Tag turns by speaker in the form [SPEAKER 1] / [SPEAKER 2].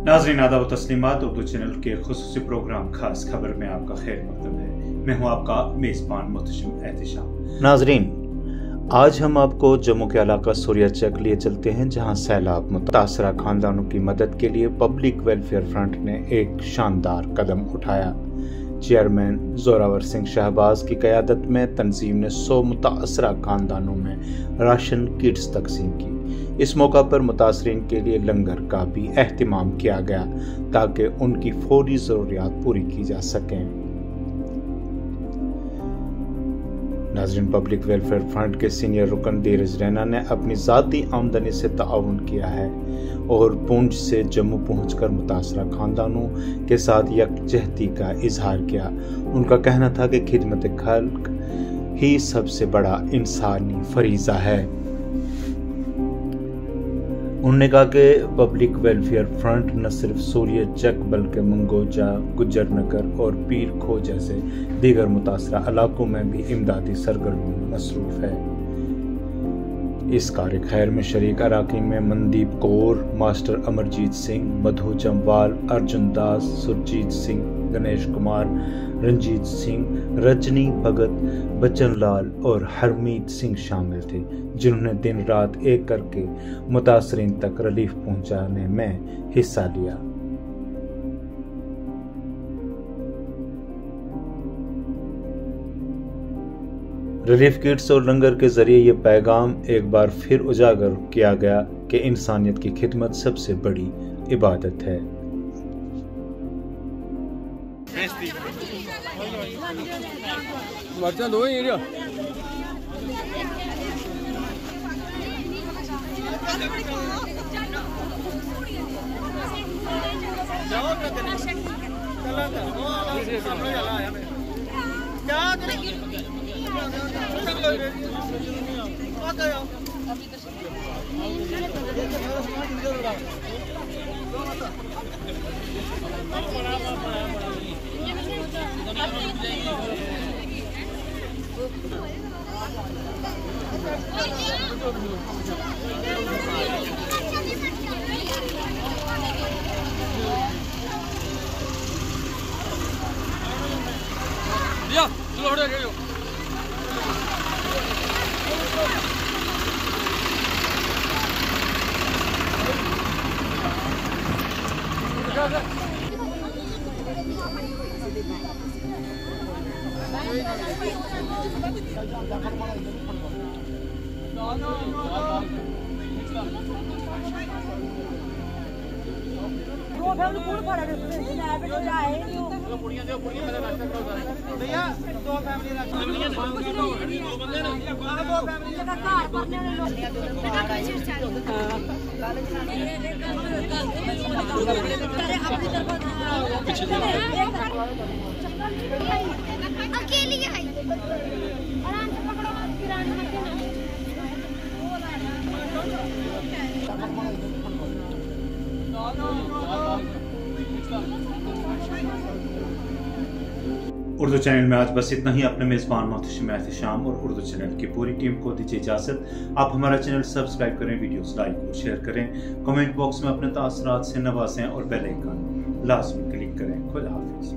[SPEAKER 1] नाज़रीन आदाब व तस्लीमात। उर्दू चैनल के खुसूसी प्रोग्राम खास खबर में आपका खैर मकदम है। मैं हूँ आपका मेज़बान मुहतशिम एहतिशाम।
[SPEAKER 2] नाज़रीन, आज हम आपको जम्मू के इलाका सूर्याचक लिए चलते हैं, जहां सैलाब मुतासरा खानदानों की मदद के लिए पब्लिक वेलफेयर फ्रंट ने एक शानदार कदम उठाया। चेयरमैन जोरावर सिंह शहबाज की क़यादत में तंजीम ने 100 मुतासरा खानदानों में राशन किट्स तकसीम की। इस मौका पर मुतासरीन के लिए लंगर का भी एहतमाम किया गया ताकि उनकी फौरी ज़रूरियात पूरी की जा सकें। नाज़रीन, पब्लिक वेलफेयर फ्रंट के सीनियर रुकन धीरज रैना ने अपनी ज़ाती आमदनी से ताउन किया है और पूंछ से जम्मू पहुंचकर मुतासरा खानदानों के साथ यकजहती का इजहार किया। उनका कहना था कि खिदमत खल्क ही सबसे बड़ा इंसानी फरीज़ा है। उन्होंने कहा कि पब्लिक वेलफेयर फ्रंट न सिर्फ सूर्याचक बल्कि मंगोजा, गुजरनगर और पीर खो जैसे दीगर मुतासरा इलाकों में भी इमदादी सरगर्मियों में मसरूफ है। इस कार्य खैर में शरीक अराकीन में मनदीप कौर, मास्टर अमरजीत सिंह, मधु जम्वाल, अर्जुन दास, सुरजीत सिंह, गणेश कुमार, रंजीत सिंह, रजनी भगत, बच्चन लाल और हरमीत सिंह शामिल थे, जिन्होंने दिन रात एक करके मुतासरीन तक रिलीफ पहुंचाने में हिस्सा लिया। रिलीफ किट्स और लंगर के जरिए ये पैगाम एक बार फिर उजागर किया गया कि इंसानियत की खिदमत सबसे बड़ी इबादत है।
[SPEAKER 1] उर्दू चैनल में आज बस इतना ही। अपने मेज़बान मुहतशिम एहतिशाम और उर्दू चैनल की पूरी टीम को दीजिए इजाज़त। आप हमारा चैनल सब्सक्राइब करें, वीडियोस लाइक और शेयर करें, कमेंट बॉक्स में अपने तासरात से नवाजें और बेल आइकन लाजमी क्लिक करें। खुदा हाफिज़।